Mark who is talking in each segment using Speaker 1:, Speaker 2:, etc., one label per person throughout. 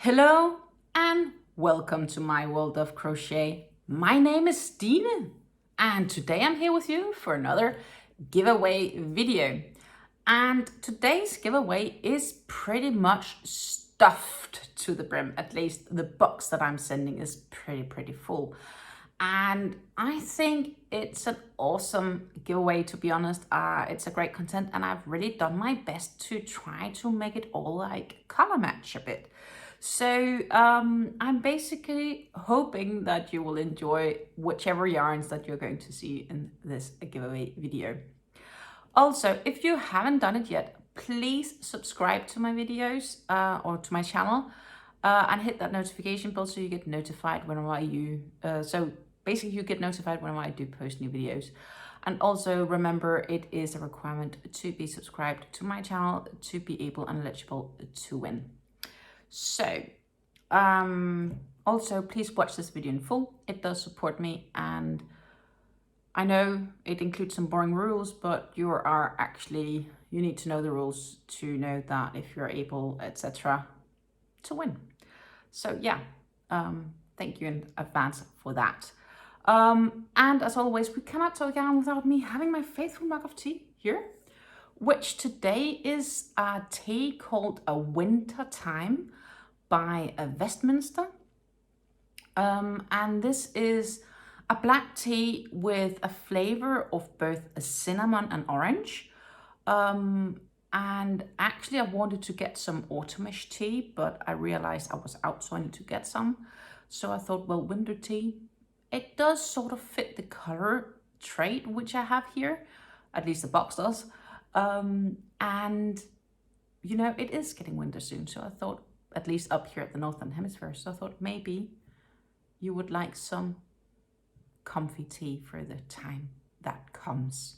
Speaker 1: Hello and welcome to my world of crochet. My name is Stine and today I'm here with you for another giveaway video. And today's giveaway is pretty much stuffed to the brim. At least the box that I'm sending is pretty full. And I think it's an awesome giveaway, to be honest. It's a great content and I've really done my best to try to make it all like color match a bit. So I'm basically hoping that you will enjoy whichever yarns that you're going to see in this giveaway video. Also, if you haven't done it yet, please subscribe to my videos or to my channel and hit that notification bell so you get notified whenever you get notified whenever I do post new videos. And also remember, it is a requirement to be subscribed to my channel to be able and eligible to win. So also please watch this video in full. It does support me, and I know it includes some boring rules, but you need to know the rules to know that if you're able, etc., to win. So yeah, thank you in advance for that. And as always, we cannot talk yarn without me having my faithful mug of tea here, which today is a tea called A Winter Time by Westminster. And this is a black tea with a flavor of both a cinnamon and orange. And actually I wanted to get some autumnish tea, but I realized I was out, so I need to get some. So I thought, well, winter tea, it does sort of fit the color trait which I have here, at least the box does. And you know, it is getting winter soon, so I thought, at least up here at the Northern Hemisphere, so I thought maybe you would like some comfy tea for the time that comes.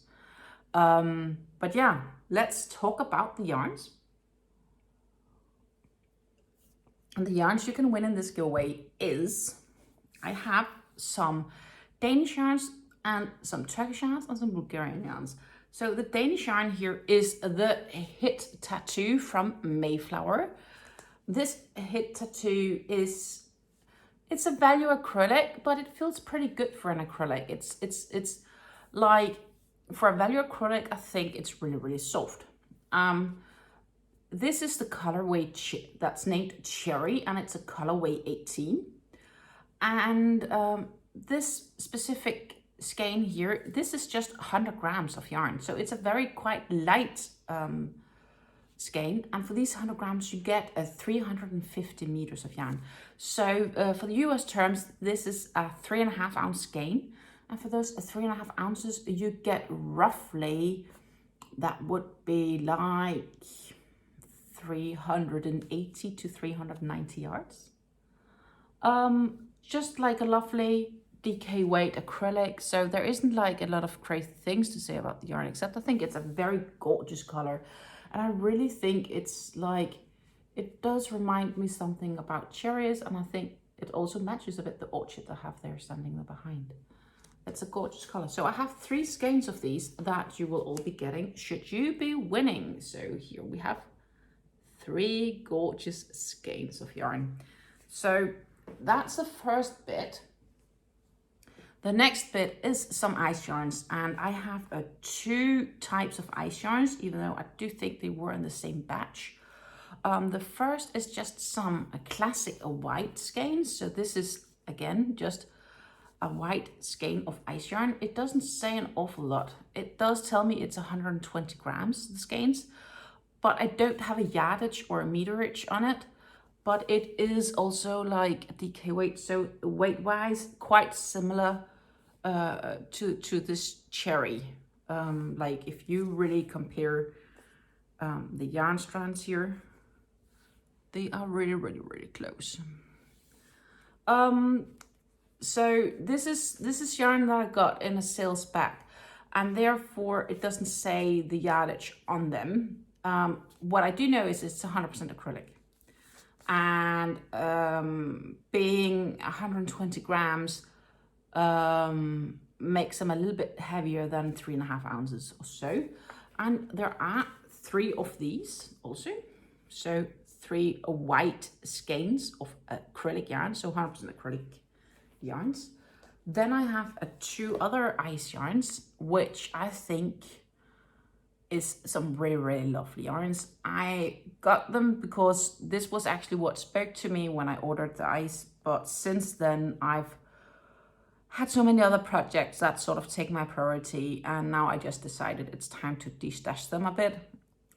Speaker 1: But yeah, let's talk about the yarns. And the yarns you can win in this giveaway is, I have some Danish yarns and some Turkish yarns and some Bulgarian yarns. So the Danish yarn here is the Hit Tattoo from Mayflower. This Hit Tattoo it's a value acrylic, but it feels pretty good for an acrylic. It's like, for a value acrylic, I think it's really soft. This is the colorway that's named Cherry, and it's a colorway 18. And this specific skein here, this is just 100 grams of yarn, so it's a very quite light skein, and for these 100 grams you get 350 meters of yarn. So for the US terms, this is a 3.5 ounce skein, and for those 3.5 ounces you get roughly, that would be like 380 to 390 yards. Just like a lovely DK weight acrylic, so there isn't like a lot of crazy things to say about the yarn, except I think it's a very gorgeous color, and I really think it's like, it does remind me something about cherries, and I think it also matches a bit the orchid I have there standing there behind. It's a gorgeous color. So I have 3 skeins of these that you will all be getting should you be winning. So here we have 3 gorgeous skeins of yarn. So that's the first bit. The next bit is some ice yarns, and I have 2 types of ice yarns, even though I do think they were in the same batch. The first is just some classic white skeins. So this is again just a white skein of ice yarn. It doesn't say an awful lot. It does tell me it's 120 grams, the skeins, but I don't have a yardage or a meterage on it. But it is also like a DK weight, so weight-wise quite similar to this Cherry. Like if you really compare the yarn strands here, they are really close. So this is yarn that I got in a sales pack, and therefore it doesn't say the yardage on them. What I do know is it's 100% acrylic. And being 120 grams makes them a little bit heavier than 3.5 ounces or so. And there are 3 of these also. So 3 white skeins of acrylic yarn, so 100% acrylic yarns. Then I have 2 other ice yarns, which I think is some really lovely yarns. I got them because this was actually what spoke to me when I ordered the ice, but since then I've had so many other projects that sort of take my priority, and now I just decided it's time to de-stash them a bit.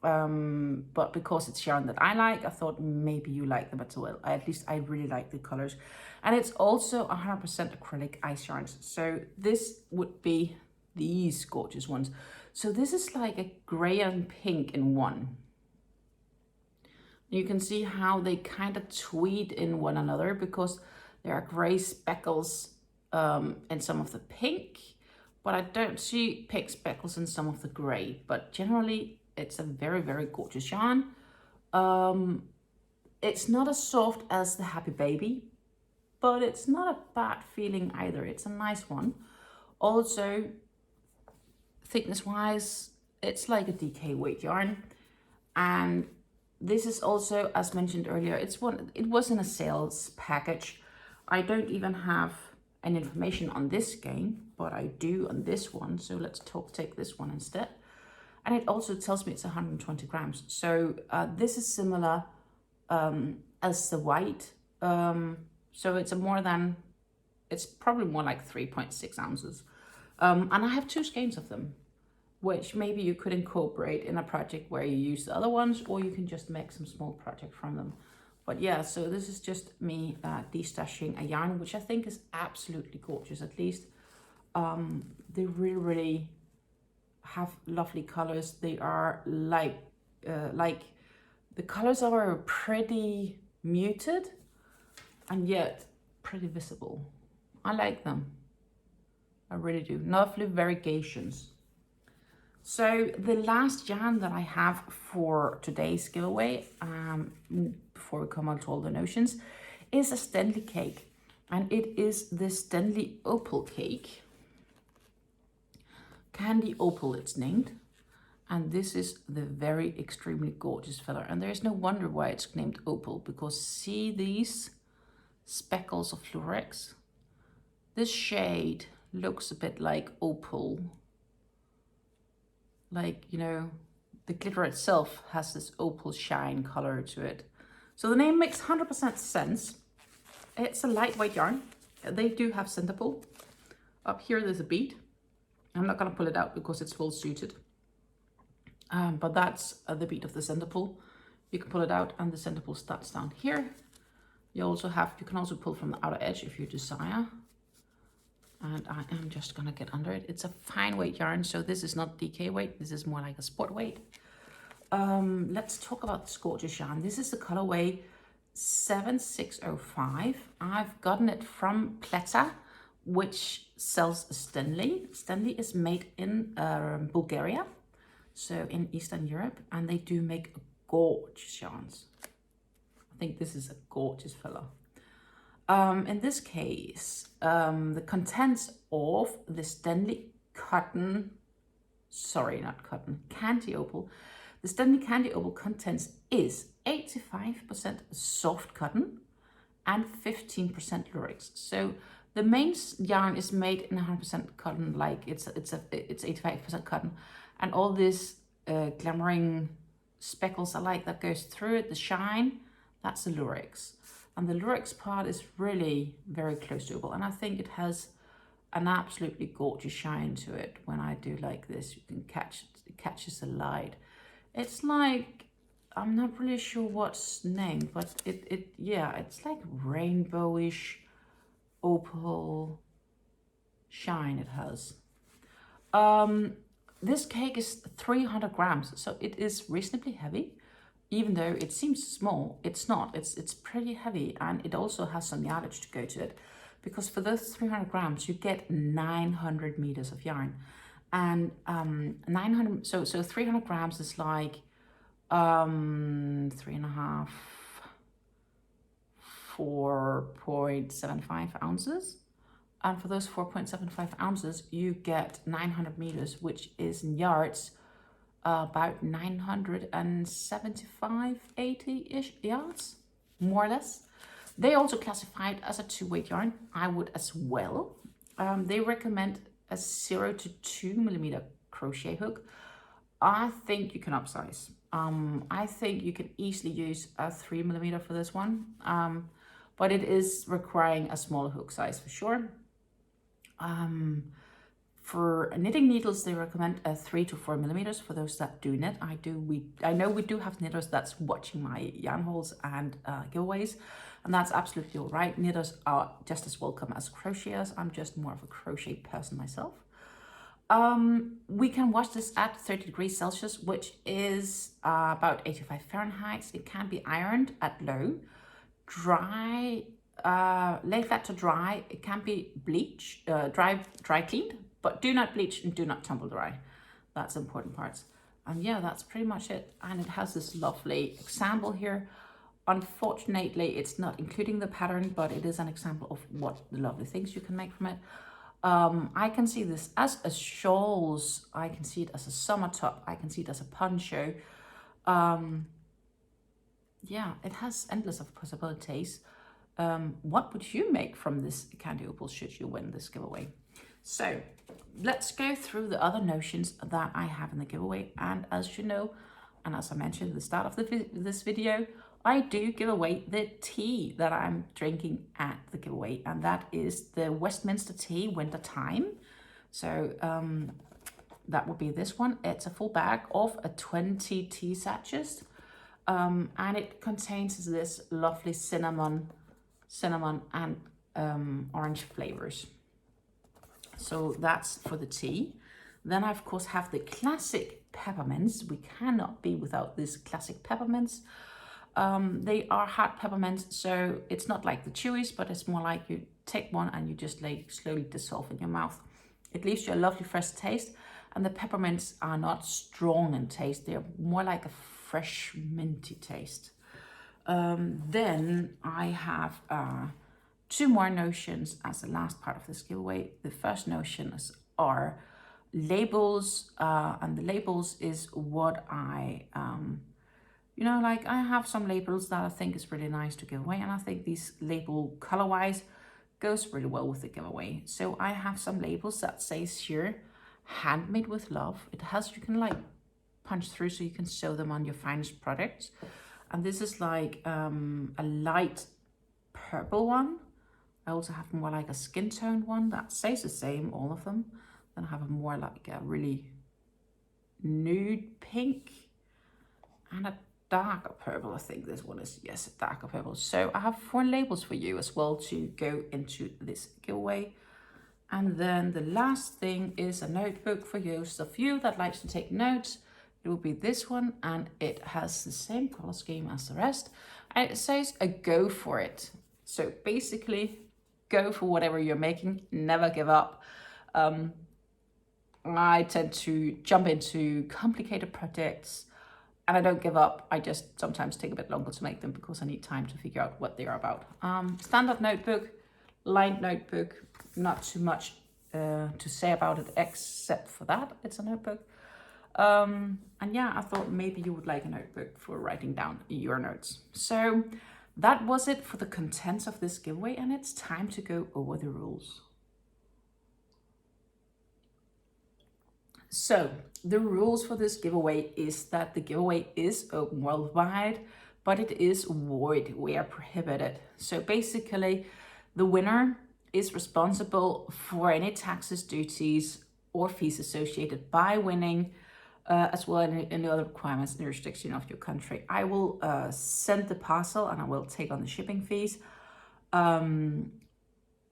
Speaker 1: But because it's yarn that I like, I thought maybe you like them as well. At least I really like the colors. And it's also 100% acrylic ice yarns. So this would be these gorgeous ones. So this is like a gray and pink in one. You can see how they kind of tweed in one another because there are gray speckles in some of the pink, but I don't see pink speckles in some of the gray. But generally, it's a very gorgeous yarn. It's not as soft as the Happy Baby, but it's not a bad feeling either. It's a nice one. Also, thickness wise, it's like a DK weight yarn. And this is also, as mentioned earlier, it was in a sales package. I don't even have any information on this skein, but I do on this one. So let's take this one instead. And it also tells me it's 120 grams. So this is similar as the white. So it's it's probably more like 3.6 ounces. And I have 2 skeins of them, which maybe you could incorporate in a project where you use the other ones, or you can just make some small project from them. But yeah, so this is just me de-stashing a yarn, which I think is absolutely gorgeous. At least they really have lovely colors. They are like the colors are pretty muted and yet pretty visible. I like them. I really do. Lovely variegations. So the last yarn that I have for today's giveaway, before we come on to all the notions, is a Stenli cake. And it is the Stenli Opal cake. Candy Opal it's named. And this is the very extremely gorgeous filler. And there's no wonder why it's named Opal, because see these speckles of Lurex? This shade looks a bit like opal. Like, you know, the glitter itself has this opal shine color to it. So the name makes 100% sense. It's a lightweight yarn. They do have center pull. Up here there's a bead. I'm not going to pull it out because it's full suited. But that's the bead of the center pull. You can pull it out and the center pull starts down here. You can also pull from the outer edge if you desire. And I am just gonna get under it. It's a fine weight yarn, so this is not DK weight. This is more like a sport weight. Let's talk about this gorgeous yarn. This is the colorway 7605. I've gotten it from Pleta, which sells Stenli. Stenli is made in Bulgaria, so in Eastern Europe, and they do make gorgeous yarns. I think this is a gorgeous filler. In this case, the contents of the Stenli Candy Opal. The Stenli Candy Opal contents is 85% soft cotton and 15% Lurex. So the main yarn is made in 100% cotton, like it's 85% cotton, and all this glimmering speckles I like that goes through it, the shine, that's the Lurex. And the Lurex part is really very close to Opal, and I think it has an absolutely gorgeous shine to it. When I do like this, you can catch it catches the light. It's like, I'm not really sure what's named, but it's like rainbowish opal shine it has. This cake is 300 grams, so it is reasonably heavy. Even though it seems small, it's not. It's pretty heavy, and it also has some yardage to go to it, because for those 300 grams you get 900 meters of yarn, and 900. So 300 grams is like 3.5, 4.75 ounces, and for those 4.75 ounces you get 900 meters, which is in yards about 975, 80-ish yards, more or less. They also classified as a 2-weight yarn. I would as well. They recommend a 0 to 2 millimeter crochet hook. I think you can upsize. I think you can easily use a 3 millimeter for this one, but it is requiring a smaller hook size for sure. For knitting needles, they recommend a 3 to 4 millimeters for those that do knit. I know we do have knitters that's watching my yarn hauls and giveaways, and that's absolutely all right. Knitters are just as welcome as crocheters. I'm just more of a crochet person myself. We can wash this at 30 degrees Celsius, which is about 85 Fahrenheit. It can be ironed at low, dry, lay flat to dry. It can be bleached, dry cleaned, but do not bleach and do not tumble dry. That's important parts. And yeah, that's pretty much it. And it has this lovely example here. Unfortunately, it's not including the pattern, but it is an example of what the lovely things you can make from it. I can see this as a shawls. I can see it as a summer top. I can see it as a poncho. Yeah, it has endless of possibilities. What would you make from this candy opal should you win this giveaway? So let's go through the other notions that I have in the giveaway. And as you know, and as I mentioned at the start of this video, I do give away the tea that I'm drinking at the giveaway, and that is the Westminster tea winter time. So that would be this one. It's a full bag of 20 tea sachets, and it contains this lovely cinnamon and orange flavors. So that's for the tea. Then I of course have the classic peppermints. We cannot be without these classic peppermints. They are hard peppermints, so it's not like the chewies, but it's more like you take one and you just slowly dissolve in your mouth. It leaves you a lovely fresh taste, and the peppermints are not strong in taste. They're more like a fresh minty taste. Then I have 2 more notions as the last part of this giveaway. The first notions are labels, and the labels is what I you know, like I have some labels that I think is really nice to give away, and I think these label color-wise goes really well with the giveaway. So I have some labels that says here, handmade with love. It has, you can like punch through so you can sew them on your finest products. And this is like a light purple one. I also have more like a skin toned one that says the same, all of them. Then I have a more like a really nude pink and a darker purple. I think this one is, yes, a darker purple. So I have 4 labels for you as well to go into this giveaway. And then the last thing is a notebook for those of you that likes to take notes. It will be this one, and it has the same color scheme as the rest. And it says a go for it. So basically, go for whatever you're making, never give up. I tend to jump into complicated projects, and I don't give up. I just sometimes take a bit longer to make them because I need time to figure out what they are about. Standard notebook, lined notebook, not too much to say about it except for that. It's a notebook. And yeah, I thought maybe you would like a notebook for writing down your notes. So that was it for the contents of this giveaway, and it's time to go over the rules. So the rules for this giveaway is that the giveaway is open worldwide, but it is void where prohibited. So basically, the winner is responsible for any taxes, duties, or fees associated by winning, as well as any other requirements in the jurisdiction of your country. I will send the parcel and I will take on the shipping fees.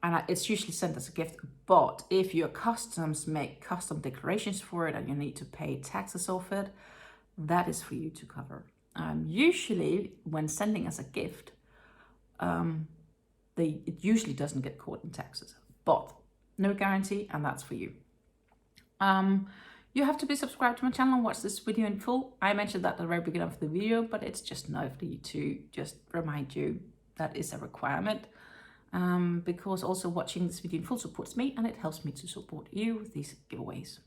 Speaker 1: And it's usually sent as a gift, but if your customs make custom declarations for it and you need to pay taxes off it, that is for you to cover. Usually when sending as a gift, it usually doesn't get caught in taxes, but no guarantee, and that's for you. You have to be subscribed to my channel and watch this video in full. I mentioned that at the very beginning of the video, but it's just lovely to just remind you that is a requirement. Because also watching this video in full supports me, and it helps me to support you with these giveaways.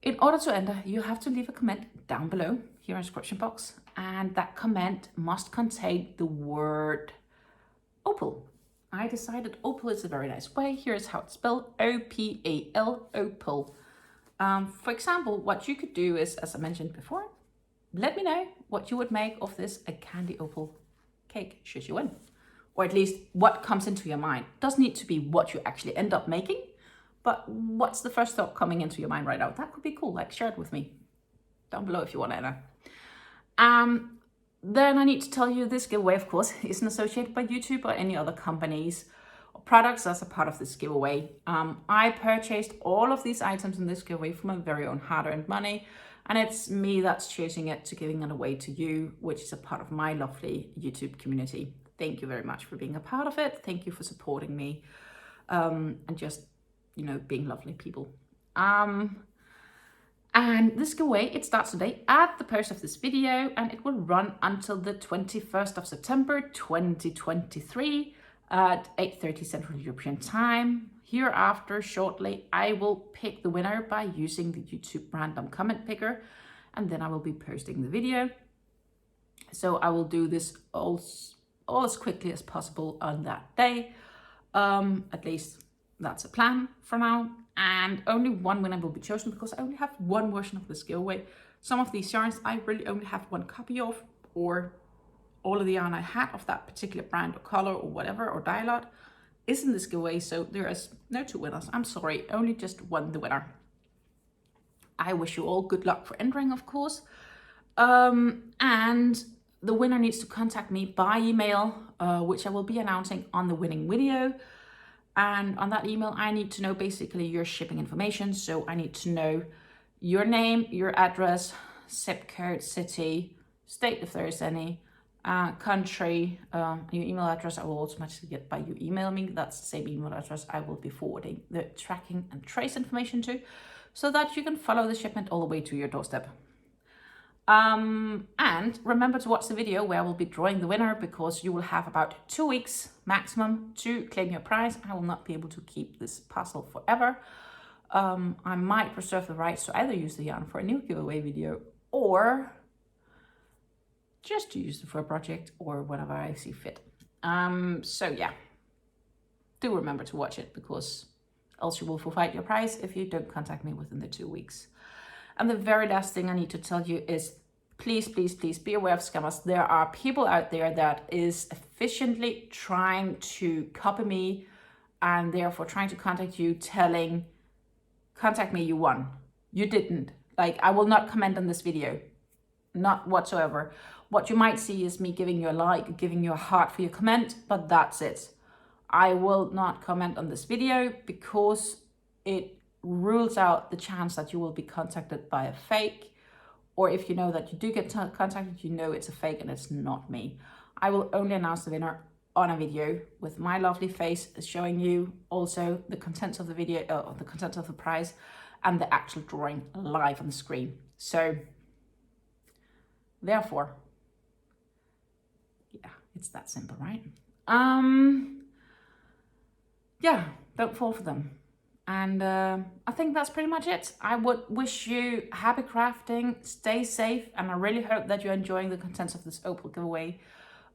Speaker 1: In order to enter, you have to leave a comment down below here in the description box, and that comment must contain the word Opal. I decided Opal is a very nice way. Here's how it's spelled, O-P-A-L, Opal. For example, what you could do is, as I mentioned before, let me know what you would make of this a candy opal cake should you win. Or at least what comes into your mind. Doesn't need to be what you actually end up making, but what's the first thought coming into your mind right now? That could be cool. Like, share it with me down below if you want to enter. Then I need to tell you this giveaway, of course, isn't associated by YouTube or any other companies or products as a part of this giveaway. I purchased all of these items in this giveaway from my very own hard-earned money, and it's me that's choosing it to giving it away to you, which is a part of my lovely YouTube community. Thank you very much for being a part of it. Thank you for supporting me, and just, you know, being lovely people. And this giveaway, it starts today at the post of this video, and it will run until the 21st of September 2023 at 8:30 Central European Time. Hereafter, shortly, I will pick the winner by using the YouTube random comment picker, and then I will be posting the video. So I will do this all as quickly as possible on that day. At least that's a plan for now. And only one winner will be chosen because I only have one version of this giveaway. Some of these yarns I really only have one copy of, or all of the yarn I had of that particular brand or color or whatever, or dye lot, is in this giveaway. So there is no two winners. I'm sorry, only just one the winner. I wish you all good luck for entering, of course. And the winner needs to contact me by email, which I will be announcing on the winning video. And on that email, I need to know basically your shipping information. So I need to know your name, your address, zip code, city, state if there is any, country, your email address. I will automatically get by you email me. That's the same email address I will be forwarding the tracking and trace information to, so that you can follow the shipment all the way to your doorstep. And remember to watch the video where I will be drawing the winner, because you will have about 2 weeks maximum to claim your prize. I will not be able to keep this parcel forever. I might reserve the rights to either use the yarn for a new giveaway video, or just to use it for a project, or whatever I see fit. So yeah, do remember to watch it, because else you will forfeit your prize if you don't contact me within the 2 weeks. And the very last thing I need to tell you is, please, please, please be aware of scammers. There are people out there that is efficiently trying to copy me, and therefore trying to contact you, telling, contact me, you won. You didn't. Like, I will not comment on this video. Not whatsoever. What you might see is me giving you a like, giving you a heart for your comment, but that's it. I will not comment on this video because it rules out the chance that you will be contacted by a fake, or if you know that you do get contacted, you know it's a fake and it's not me. I will only announce the winner on a video with my lovely face showing you also the contents of the video, the contents of the prize, and the actual drawing live on the screen. So therefore, yeah, it's that simple, right? Yeah, don't fall for them. And I think that's pretty much it. I would wish you happy crafting, stay safe, and I really hope that you're enjoying the contents of this Opal giveaway.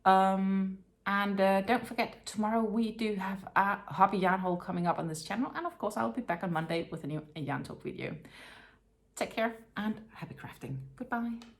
Speaker 1: And don't forget, tomorrow we do have a hobby yarn haul coming up on this channel, and of course I'll be back on Monday with a new yarn talk video. Take care and happy crafting. Goodbye.